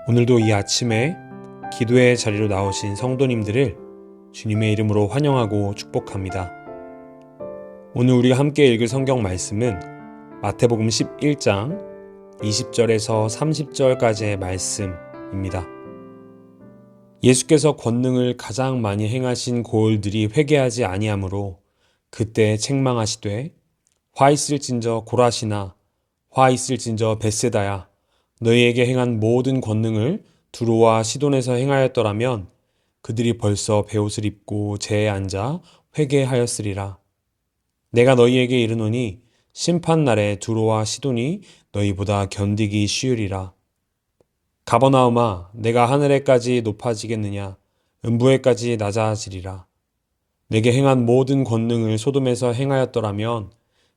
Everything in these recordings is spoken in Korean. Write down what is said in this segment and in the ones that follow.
오늘도 이 아침에 기도의 자리로 나오신 성도님들을 주님의 이름으로 환영하고 축복합니다. 오늘 우리가 함께 읽을 성경 말씀은 마태복음 11장 20절에서 30절까지의 말씀입니다. 예수께서 권능을 가장 많이 행하신 고을들이 회개하지 아니하므로 그때 책망하시되 화 있을진저 고라시나 화 있을진저 벳세다야 너희에게 행한 모든 권능을 두로와 시돈에서 행하였더라면 그들이 벌써 베옷을 입고 제에 앉아 회개하였으리라. 내가 너희에게 이르노니 심판날에 두로와 시돈이 너희보다 견디기 쉬우리라. 가버나움아 내가 하늘에까지 높아지겠느냐 음부에까지 낮아지리라. 내게 행한 모든 권능을 소돔에서 행하였더라면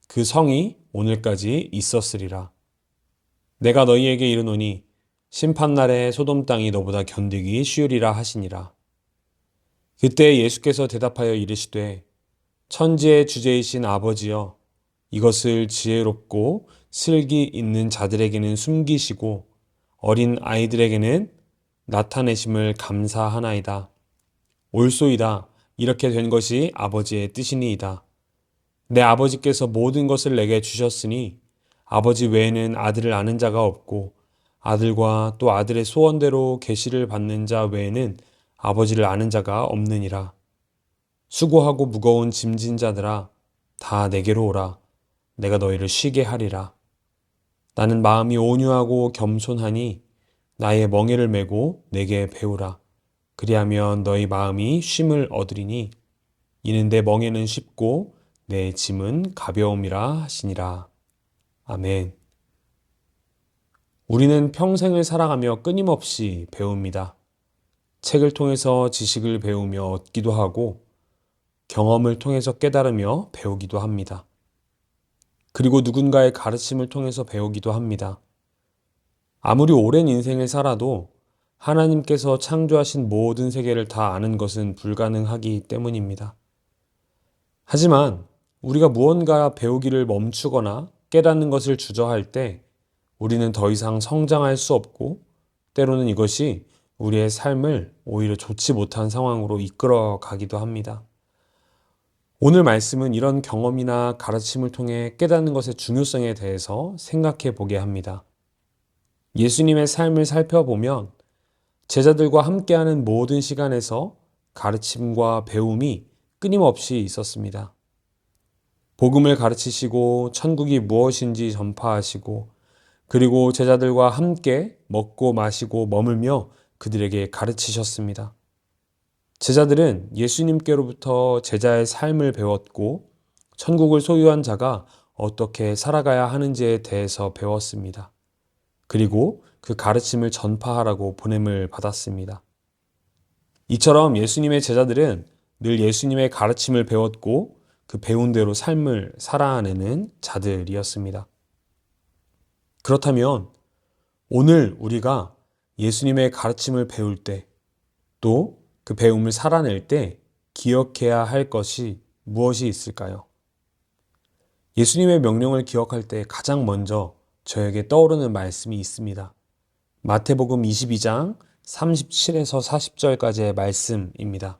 그 성이 오늘까지 있었으리라. 내가 너희에게 이르노니 심판날에 소돔 땅이 너보다 견디기 쉬우리라 하시니라. 그때 예수께서 대답하여 이르시되 천지의 주제이신 아버지여 이것을 지혜롭고 슬기 있는 자들에게는 숨기시고 어린 아이들에게는 나타내심을 감사하나이다. 옳소이다. 이렇게 된 것이 아버지의 뜻이니이다. 내 아버지께서 모든 것을 내게 주셨으니 아버지 외에는 아들을 아는 자가 없고 아들과 또 아들의 소원대로 계시를 받는 자 외에는 아버지를 아는 자가 없느니라. 수고하고 무거운 짐진 자들아 다 내게로 오라. 내가 너희를 쉬게 하리라. 나는 마음이 온유하고 겸손하니 나의 멍에를 메고 내게 배우라. 그리하면 너희 마음이 쉼을 얻으리니 이는 내 멍에는 쉽고 내 짐은 가벼움이라 하시니라. 아멘. 우리는 평생을 살아가며 끊임없이 배웁니다. 책을 통해서 지식을 배우며 얻기도 하고 경험을 통해서 깨달으며 배우기도 합니다. 그리고 누군가의 가르침을 통해서 배우기도 합니다. 아무리 오랜 인생을 살아도 하나님께서 창조하신 모든 세계를 다 아는 것은 불가능하기 때문입니다. 하지만 우리가 무언가 배우기를 멈추거나 깨닫는 것을 주저할 때 우리는 더 이상 성장할 수 없고 때로는 이것이 우리의 삶을 오히려 좋지 못한 상황으로 이끌어 가기도 합니다. 오늘 말씀은 이런 경험이나 가르침을 통해 깨닫는 것의 중요성에 대해서 생각해 보게 합니다. 예수님의 삶을 살펴보면 제자들과 함께하는 모든 시간에서 가르침과 배움이 끊임없이 있었습니다. 복음을 가르치시고 천국이 무엇인지 전파하시고 그리고 제자들과 함께 먹고 마시고 머물며 그들에게 가르치셨습니다. 제자들은 예수님께로부터 제자의 삶을 배웠고 천국을 소유한 자가 어떻게 살아가야 하는지에 대해서 배웠습니다. 그리고 그 가르침을 전파하라고 보냄을 받았습니다. 이처럼 예수님의 제자들은 늘 예수님의 가르침을 배웠고 그 배운 대로 삶을 살아내는 자들이었습니다. 그렇다면 오늘 우리가 예수님의 가르침을 배울 때 또 그 배움을 살아낼 때 기억해야 할 것이 무엇이 있을까요? 예수님의 명령을 기억할 때 가장 먼저 저에게 떠오르는 말씀이 있습니다. 마태복음 22장 37에서 40절까지의 말씀입니다.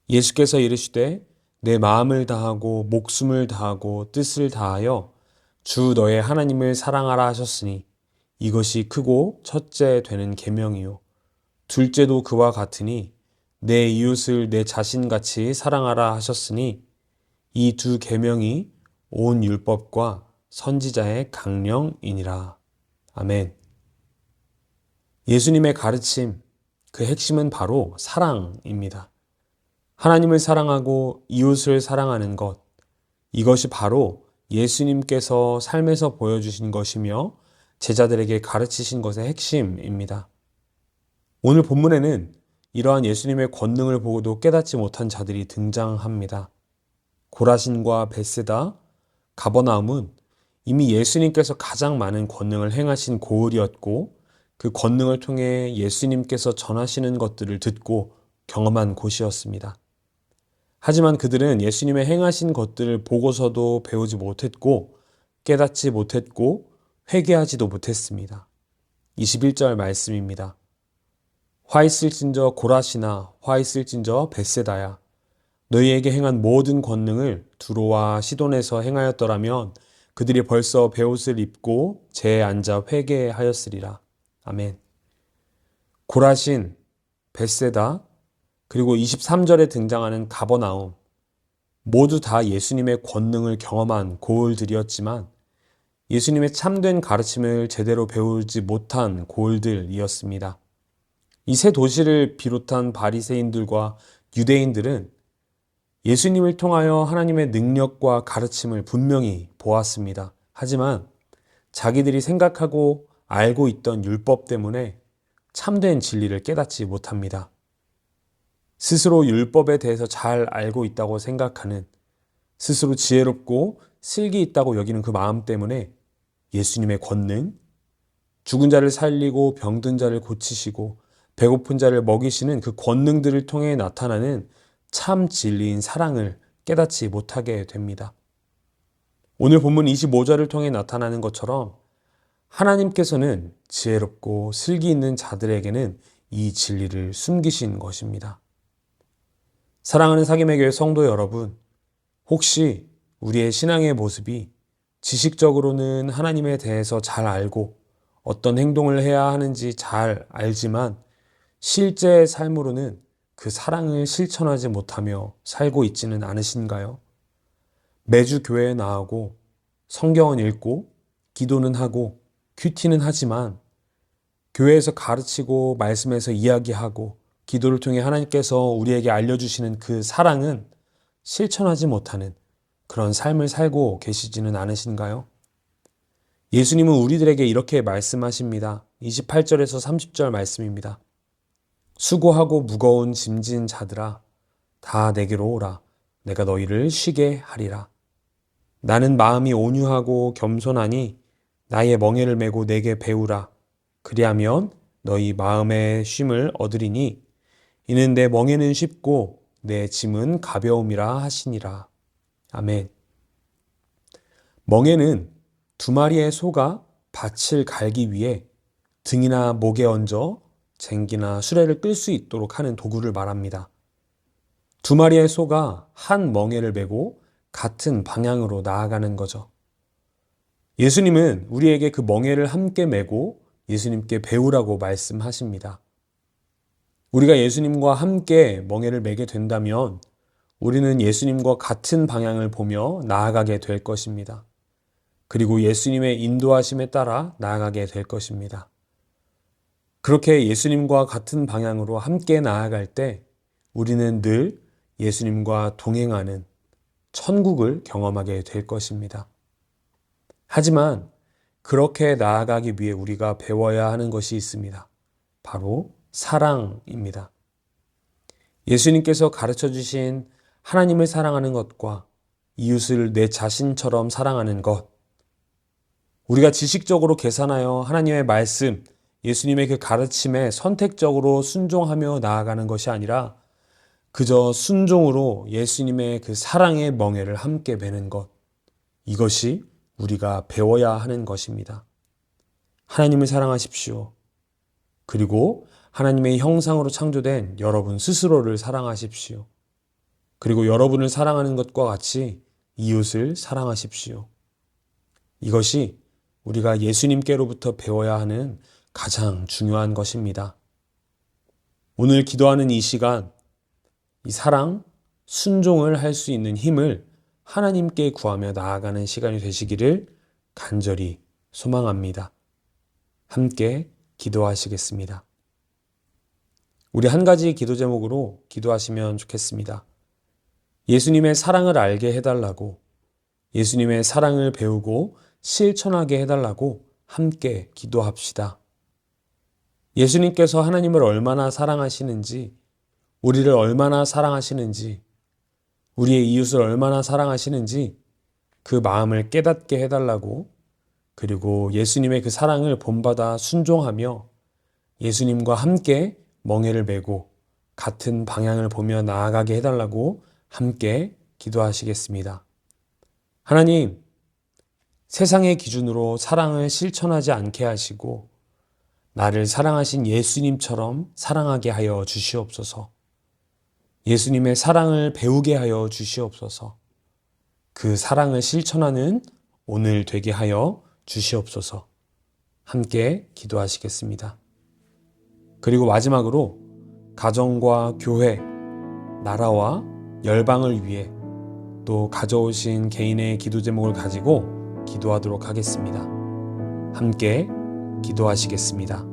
예수께서 이르시되 내 마음을 다하고 목숨을 다하고 뜻을 다하여 주 너의 하나님을 사랑하라 하셨으니 이것이 크고 첫째 되는 계명이요 둘째도 그와 같으니 내 이웃을 내 자신같이 사랑하라 하셨으니 이 두 계명이 온 율법과 선지자의 강령이니라. 아멘. 예수님의 가르침, 그 핵심은 바로 사랑입니다. 하나님을 사랑하고 이웃을 사랑하는 것, 이것이 바로 예수님께서 삶에서 보여주신 것이며 제자들에게 가르치신 것의 핵심입니다. 오늘 본문에는 이러한 예수님의 권능을 보고도 깨닫지 못한 자들이 등장합니다. 고라신과 벳세다, 가버나움은 이미 예수님께서 가장 많은 권능을 행하신 고을이었고 그 권능을 통해 예수님께서 전하시는 것들을 듣고 경험한 곳이었습니다. 하지만 그들은 예수님의 행하신 것들을 보고서도 배우지 못했고 깨닫지 못했고 회개하지도 못했습니다. 21절 말씀입니다. 화 있을진저 고라시나 화 있을진저 벳세다야. 너희에게 행한 모든 권능을 두로와 시돈에서 행하였더라면 그들이 벌써 베옷을 입고 재에 앉아 회개하였으리라. 아멘. 고라신, 벳세다, 그리고 23절에 등장하는 가버나움, 모두 다 예수님의 권능을 경험한 고을들이었지만 예수님의 참된 가르침을 제대로 배우지 못한 고을들이었습니다. 이 세 도시를 비롯한 바리새인들과 유대인들은 예수님을 통하여 하나님의 능력과 가르침을 분명히 보았습니다. 하지만 자기들이 생각하고 알고 있던 율법 때문에 참된 진리를 깨닫지 못합니다. 스스로 율법에 대해서 잘 알고 있다고 생각하는, 스스로 지혜롭고 슬기 있다고 여기는 그 마음 때문에 예수님의 권능, 죽은 자를 살리고 병든 자를 고치시고 배고픈 자를 먹이시는 그 권능들을 통해 나타나는 참 진리인 사랑을 깨닫지 못하게 됩니다. 오늘 본문 25절을 통해 나타나는 것처럼 하나님께서는 지혜롭고 슬기 있는 자들에게는 이 진리를 숨기신 것입니다. 사랑하는 사김의 교회 성도 여러분, 혹시 우리의 신앙의 모습이 지식적으로는 하나님에 대해서 잘 알고 어떤 행동을 해야 하는지 잘 알지만 실제 삶으로는 그 사랑을 실천하지 못하며 살고 있지는 않으신가요? 매주 교회에 나가고 성경은 읽고 기도는 하고 큐티는 하지만 교회에서 가르치고 말씀에서 이야기하고 기도를 통해 하나님께서 우리에게 알려주시는 그 사랑은 실천하지 못하는 그런 삶을 살고 계시지는 않으신가요? 예수님은 우리들에게 이렇게 말씀하십니다. 28절에서 30절 말씀입니다. 수고하고 무거운 짐진 자들아 다 내게로 오라. 내가 너희를 쉬게 하리라. 나는 마음이 온유하고 겸손하니 나의 멍에를 메고 내게 배우라. 그리하면 너희 마음의 쉼을 얻으리니 이는 내 멍에는 쉽고 내 짐은 가벼움이라 하시니라. 아멘. 멍에는 두 마리의 소가 밭을 갈기 위해 등이나 목에 얹어 쟁기나 수레를 끌 수 있도록 하는 도구를 말합니다. 두 마리의 소가 한 멍에를 메고 같은 방향으로 나아가는 거죠. 예수님은 우리에게 그 멍에를 함께 메고 예수님께 배우라고 말씀하십니다. 우리가 예수님과 함께 멍에를 메게 된다면 우리는 예수님과 같은 방향을 보며 나아가게 될 것입니다. 그리고 예수님의 인도하심에 따라 나아가게 될 것입니다. 그렇게 예수님과 같은 방향으로 함께 나아갈 때 우리는 늘 예수님과 동행하는 천국을 경험하게 될 것입니다. 하지만 그렇게 나아가기 위해 우리가 배워야 하는 것이 있습니다. 바로 사랑입니다. 예수님께서 가르쳐 주신 하나님을 사랑하는 것과 이웃을 내 자신처럼 사랑하는 것, 우리가 지식적으로 계산하여 하나님의 말씀, 예수님의 그 가르침에 선택적으로 순종하며 나아가는 것이 아니라 그저 순종으로 예수님의 그 사랑의 멍에를 함께 베는 것, 이것이 우리가 배워야 하는 것입니다. 하나님을 사랑하십시오. 그리고 하나님의 형상으로 창조된 여러분 스스로를 사랑하십시오. 그리고 여러분을 사랑하는 것과 같이 이웃을 사랑하십시오. 이것이 우리가 예수님께로부터 배워야 하는 가장 중요한 것입니다. 오늘 기도하는 이 시간, 이 사랑, 순종을 할 수 있는 힘을 하나님께 구하며 나아가는 시간이 되시기를 간절히 소망합니다. 함께 기도하시겠습니다. 우리 한 가지 기도 제목으로 기도하시면 좋겠습니다. 예수님의 사랑을 알게 해달라고, 예수님의 사랑을 배우고 실천하게 해달라고 함께 기도합시다. 예수님께서 하나님을 얼마나 사랑하시는지, 우리를 얼마나 사랑하시는지, 우리의 이웃을 얼마나 사랑하시는지 그 마음을 깨닫게 해달라고, 그리고 예수님의 그 사랑을 본받아 순종하며 예수님과 함께 멍에를 메고 같은 방향을 보며 나아가게 해달라고 함께 기도하시겠습니다. 하나님, 세상의 기준으로 사랑을 실천하지 않게 하시고 나를 사랑하신 예수님처럼 사랑하게 하여 주시옵소서. 예수님의 사랑을 배우게 하여 주시옵소서. 그 사랑을 실천하는 오늘 되게 하여 주시옵소서. 함께 기도하시겠습니다. 그리고 마지막으로 가정과 교회, 나라와 열방을 위해 또 가져오신 개인의 기도 제목을 가지고 기도하도록 하겠습니다. 함께 기도하시겠습니다.